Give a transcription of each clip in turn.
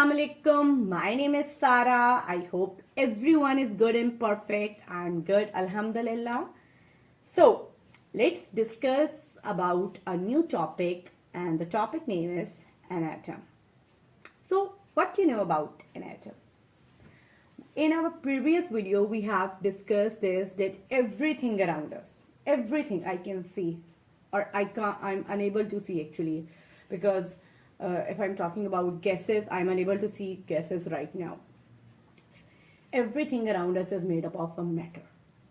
Assalamu alaikum. My name is Sara. I hope everyone is good and perfect. I'm good, alhamdulillah. So, let's discuss about a new topic, and the topic name is an atom. So, what do you know about an atom? In our previous video, we have discussed this, that everything around us, everything I can see, or I'm unable to see actually, because if I'm talking about gases, I'm unable to see gases right now. Everything around us is made up of a matter,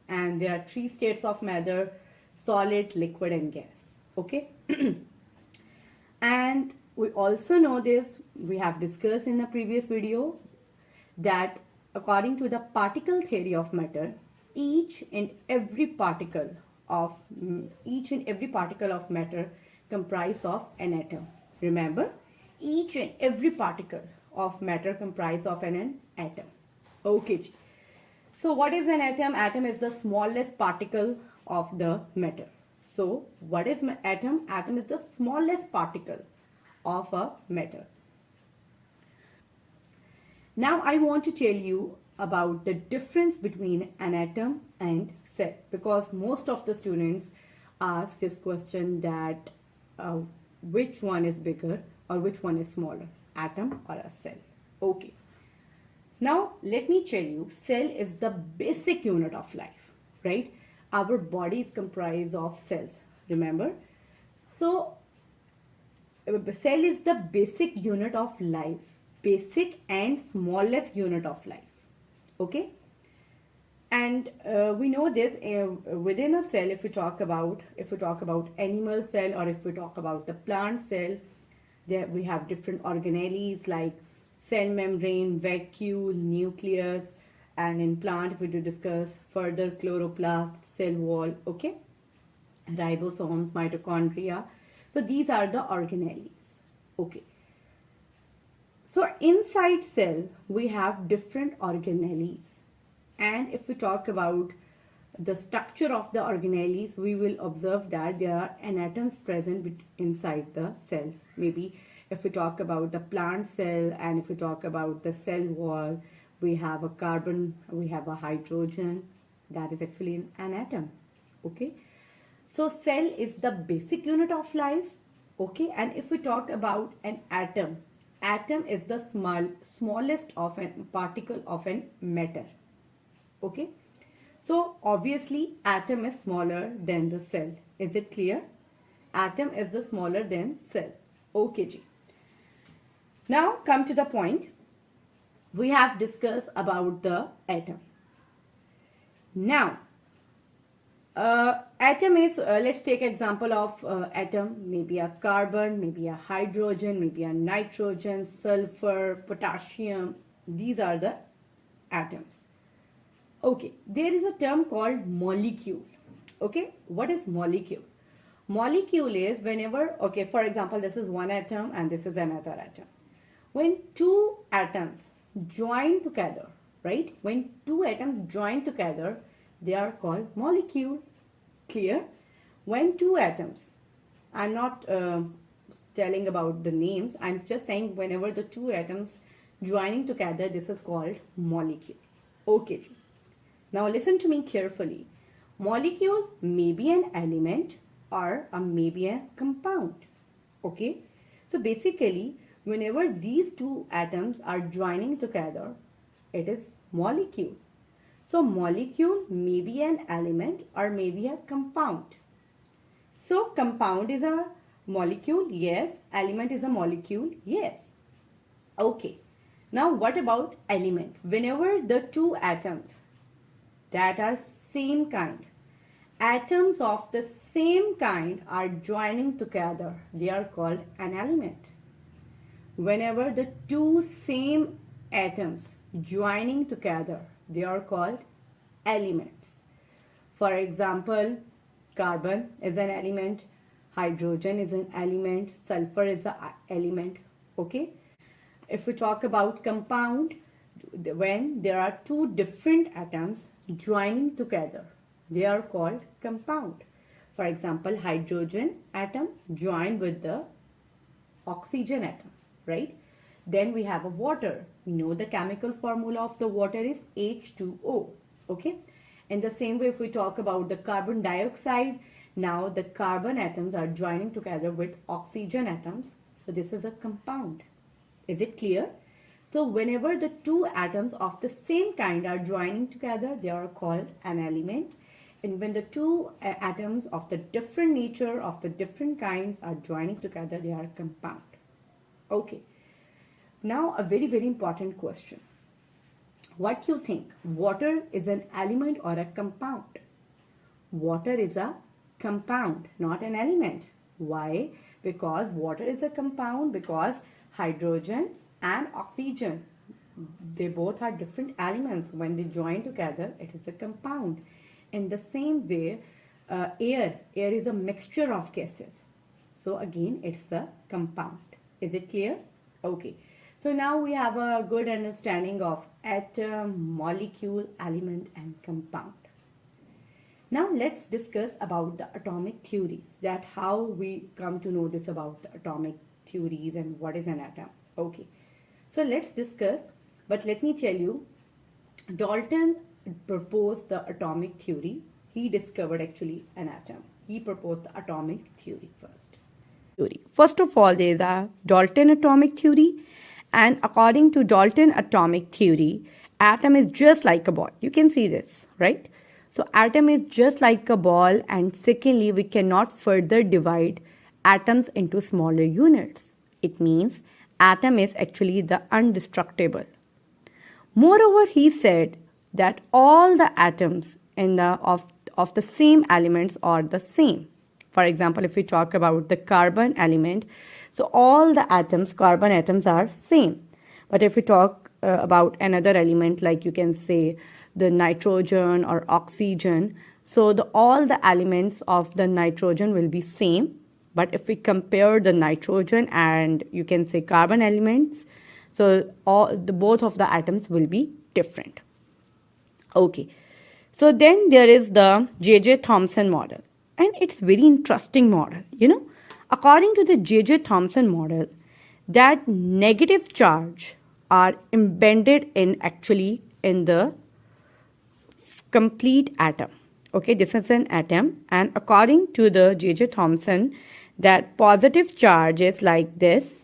and there are three states of matter: solid, liquid, and gas. Okay. And we also know this, we have discussed in the previous video, that according to the particle theory of matter, each and every particle of matter comprise of an atom. Remember, each and every particle of matter comprise of an atom. Okay. So what is an atom? Atom is the smallest particle of the matter. So what is atom? Atom is the smallest particle of a matter. Now I want to tell you about the difference between an atom and cell, because most of the students ask this question, that which one is bigger or which one is smaller, atom or a cell. Okay. Now let me tell you, cell is the basic unit of life, right? Our body is comprised of cells, remember? So cell is the basic unit of life, basic and smallest unit of life. Okay. And we know this within a cell. If we talk about animal cell, or if we talk about the plant cell, there we have different organelles like cell membrane, vacuole, nucleus, and in plant, if we do discuss further, chloroplast, cell wall, okay, ribosomes, mitochondria. So these are the organelles. Okay. So inside cell, we have different organelles. And if we talk about the structure of the organelles, we will observe that there are atoms present inside the cell. Maybe if we talk about the plant cell, and if we talk about the cell wall, we have a carbon, we have a hydrogen. That is actually an atom. Okay. So cell is the basic unit of life. Okay. And if we talk about an atom, atom is the smallest of a particle of an matter. Okay. So obviously atom is smaller than the cell. Is it clear? Atom is the smaller than cell. Okay ji. Now come to the point. We have discussed about the atom. Now atom is, let's take example of atom, maybe a carbon, maybe a hydrogen, maybe a nitrogen, sulfur, potassium. These are the atoms. Okay, there is a term called molecule. Okay, what is molecule? Molecule is whenever, okay, for example, this is one atom and this is another atom. When two atoms join together, right? When two atoms join together, they are called molecule. Clear? When two atoms, I'm not telling about the names, I'm just saying whenever the two atoms joining together, this is called molecule. Okay. Now listen to me carefully. Molecule may be an element or maybe a compound. Okay. So basically, whenever these two atoms are joining together, it is molecule. So molecule may be an element or may be a compound. So compound is a molecule, yes. Element is a molecule, yes. Okay. Now what about element? Whenever the two atoms that are same kind, atoms of the same kind are joining together, they are called an element. Whenever the two same atoms joining together, they are called elements. For example, carbon is an element, hydrogen is an element, sulfur is an element. Okay. If we talk about compound, when there are two different atoms joining together, they are called compound. For example, hydrogen atom joined with the oxygen atom, right? Then we have a water. We know the chemical formula of the water is H2O. Okay. In the same way, if we talk about the carbon dioxide, now the carbon atoms are joining together with oxygen atoms. So this is a compound. Is it clear? So whenever the two atoms of the same kind are joining together, they are called an element. And when the two atoms of the different nature, of the different kinds are joining together, they are a compound. Okay. Now a very, very important question. What do you think? Water is an element or a compound? Water is a compound, not an element. Why? Because water is a compound because hydrogen and oxygen, they both are different elements. When they join together, it is a compound. In the same way, air is a mixture of gases. So again, it's a compound. Is it clear? Okay. So now we have a good understanding of atom, molecule, element, and compound. Now let's discuss about the atomic theories, that how we come to know this about the atomic theories and what is an atom. Okay. So let's discuss, but let me tell you, Dalton proposed the atomic theory. He discovered actually an atom. He proposed the atomic theory first. First of all, there is a Dalton atomic theory, and according to Dalton atomic theory, atom is just like a ball. You can see this, right? So atom is just like a ball, and secondly, we cannot further divide atoms into smaller units. It means atom is actually the indestructible. Moreover, he said that all the atoms in of the same elements are the same. For example, if we talk about the carbon element, so all the atoms, carbon atoms are same. But if we talk about another element, like you can say the nitrogen or oxygen, so all the elements of the nitrogen will be same. But if we compare the nitrogen and you can say carbon elements, so both of the atoms will be different. Okay. So then there is the J.J. Thomson model, and it's very interesting model. According to the J.J. Thomson model, that negative charge are embedded in the complete atom. Okay, this is an atom, and according to the J.J. Thomson, that positive charge is like this,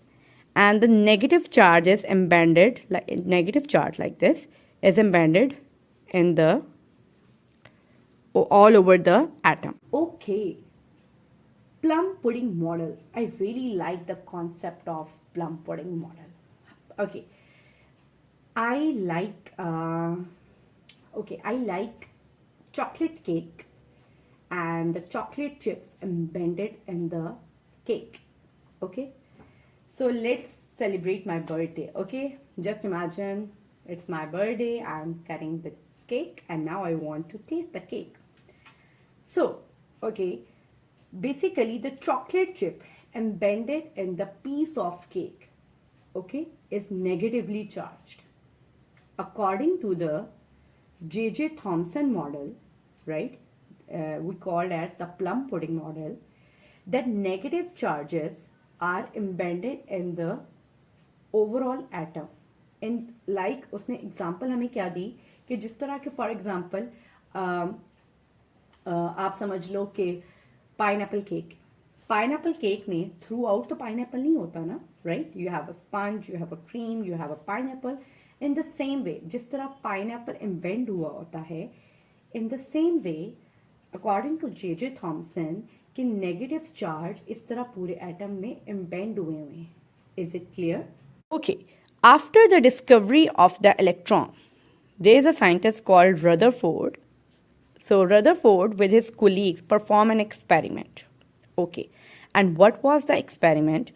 and the negative charge is embedded, negative charge like this is embedded in the all over the atom. Okay, plum pudding model. I really like the concept of plum pudding model. Okay, I like chocolate cake and the chocolate chips embedded in the cake. Okay, so let's celebrate my birthday. Okay, just imagine it's my birthday, I'm cutting the cake, and now I want to taste the cake. So okay, basically the chocolate chip embedded in the piece of cake, okay, is negatively charged. According to the J.J. Thomson model, right, we called as the plum pudding model, that negative charges are embedded in the overall atom. And like उसने example हमें क्या दी कि जिस तरह के for example आप समझ लो कि पाइनएप्पल केक में थ्रू आउट तो पाइनएप्पल नहीं होता ना, right? You have a sponge, you have a cream, you have a pineapple. In the same way, जिस तरह पाइनएप्पल एम्बेड हुआ होता है, in the same way according to J.J. Thomson कि नेगेटिव चार्ज इस तरह पूरे एटम में एम्बेड हुए हैं. Is it clear? Okay, after the discovery of the electron, there is a scientist called Rutherford. So Rutherford with his colleagues perform an experiment. Okay, and what was the experiment?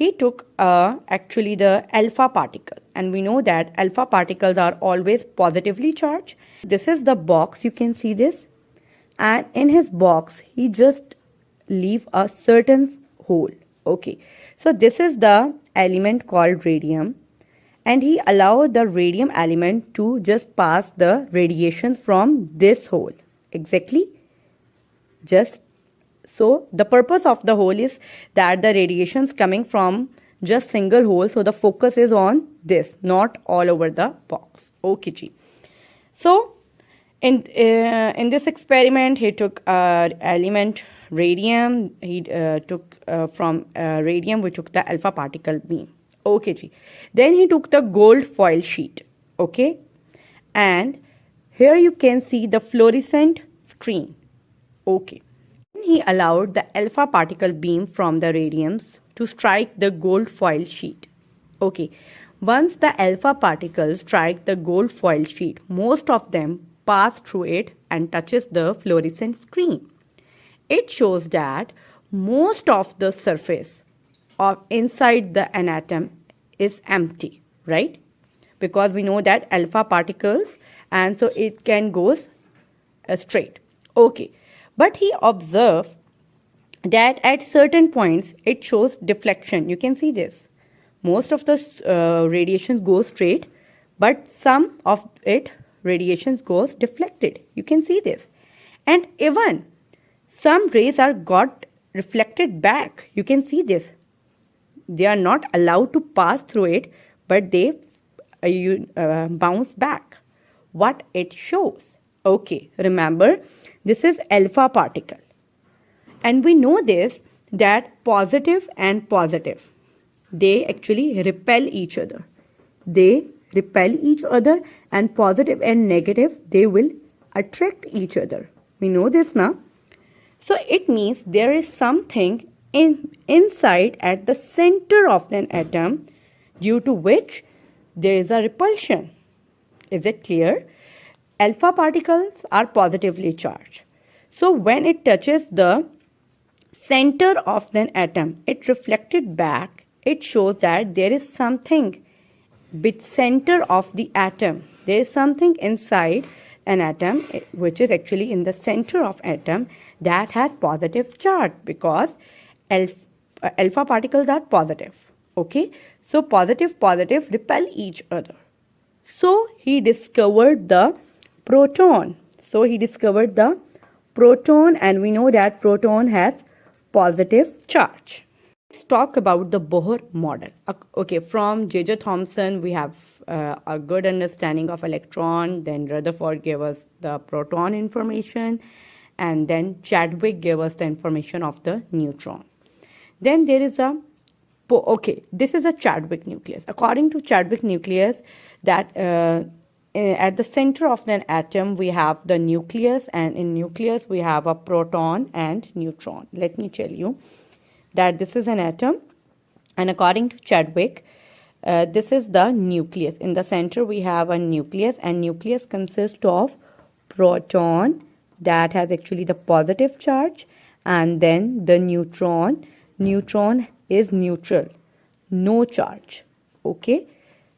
He took actually the alpha particle, and we know that alpha particles are always positively charged. This is the box, you can see this, and in his box he just leave a certain hole. Okay, so this is the element called radium, and he allowed the radium element to just pass the radiation from this hole. Exactly. Just so the purpose of the hole is that the radiations coming from just single hole. So the focus is on this, not all over the box. Okay, ji. So in this experiment, he took element radium. He took from radium, we took the alpha particle beam. Okay, ji. Then he took the gold foil sheet. Okay, and here you can see the fluorescent screen. Okay. He allowed the alpha particle beam from the radiums to strike the gold foil sheet. Okay. Once the alpha particles strike the gold foil sheet, most of them pass through it and touches the fluorescent screen. It shows that most of the surface of inside the an atom is empty, right? Because we know that alpha particles, and so it can goes straight. Okay, but he observed that at certain points it shows deflection. You can see this. Most of the radiation goes straight, but some of it radiations goes deflected. You can see this, and even some rays are got reflected back. You can see this. They are not allowed to pass through it, but they bounce back. What it shows? Okay, remember, this is alpha particle. And we know this, that positive and positive, they actually repel each other. They repel each other, and positive and negative, they will attract each other. We know this now. So it means there is something inside at the center of an atom due to which there is a repulsion. Is it clear? Alpha particles are positively charged. So when it touches the center of an atom, it reflected back. It shows that there is something which center of the atom. There is something inside an atom which is actually in the center of atom that has positive charge, because alpha particles are positive. Okay, so positive repel each other. So he discovered the proton. And we know that proton has positive charge. Let's talk about the Bohr model. Okay, from J.J. Thomson we have a good understanding of electron. Then Rutherford gave us the proton information, and then Chadwick gave us the information of the neutron. Then there is this is a Chadwick nucleus. According to Chadwick nucleus, that at the center of an atom we have the nucleus, and in nucleus we have a proton and neutron. Let me tell you that this is an atom, and according to Chadwick, this is the nucleus. In the center we have a nucleus, and nucleus consists of proton that has actually the positive charge, and then the neutron. Neutron is neutral, no charge. Okay,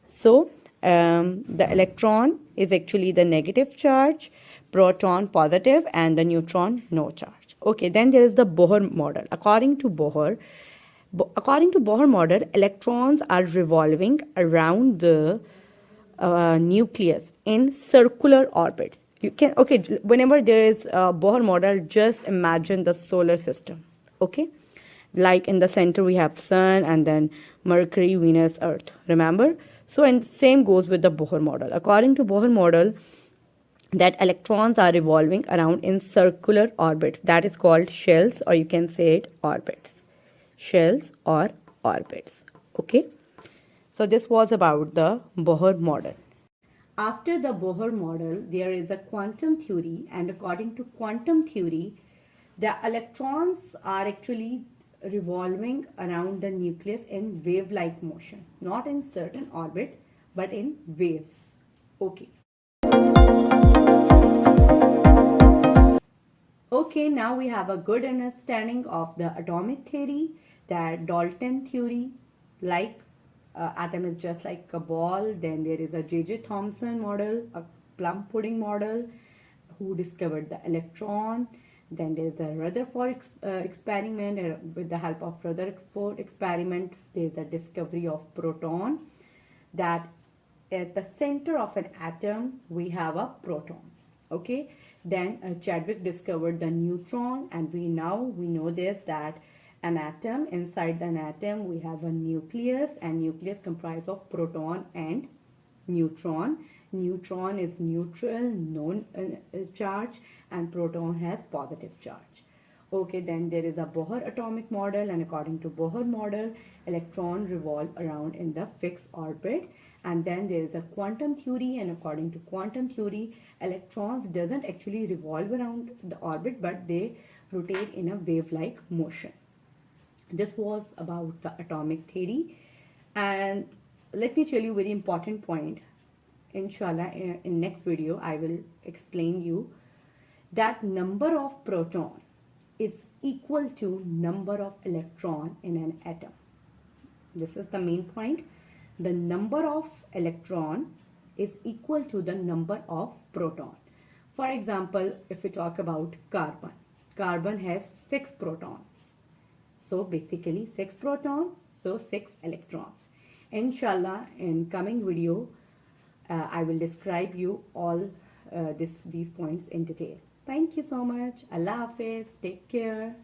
so the electron is actually the negative charge, proton positive, and the neutron no charge. Okay, then there is the Bohr model. According to Bohr model, electrons are revolving around the nucleus in circular orbits. You can, okay, whenever there is a Bohr model, just imagine the solar system. Okay, like in the center we have sun, and then Mercury, Venus, Earth. Remember? So, and same goes with the Bohr model. According to Bohr model, that electrons are revolving around in circular orbits. That is called shells, or you can say it orbits. Shells or orbits. Okay. So this was about the Bohr model. After the Bohr model, there is a quantum theory, and according to quantum theory, the electrons are actually revolving around the nucleus in wave-like motion, not in certain orbit, but in waves. Okay. Okay, now we have a good understanding of the atomic theory, that Dalton theory, like atom is just like a ball. Then there is a J.J. Thomson model, a plum pudding model, who discovered the electron. Then there is the Rutherford experiment, and with the help of Rutherford experiment, there is the discovery of proton, that at the center of an atom we have a proton. Okay, then Chadwick discovered the neutron, and we know this, that an atom. Inside the atom we have a nucleus, and nucleus comprised of proton and neutron. Neutron is neutral, non charge, and proton has positive charge. Okay, then there is a Bohr atomic model, and according to Bohr model, electron revolve around in the fixed orbit. And then there is a quantum theory, and according to quantum theory, electrons doesn't actually revolve around the orbit, but they rotate in a wave-like motion. This was about the atomic theory, and let me tell you very important point. Inshallah, in next video I will explain you that number of proton is equal to number of electron in an atom. This is the main point. The number of electron is equal to the number of proton. For example, if we talk about carbon, carbon has 6 protons. So basically 6 protons, so 6 electrons. Inshallah, in coming video, I will describe you all these points in detail. Thank you so much. Allah Hafiz. Take care.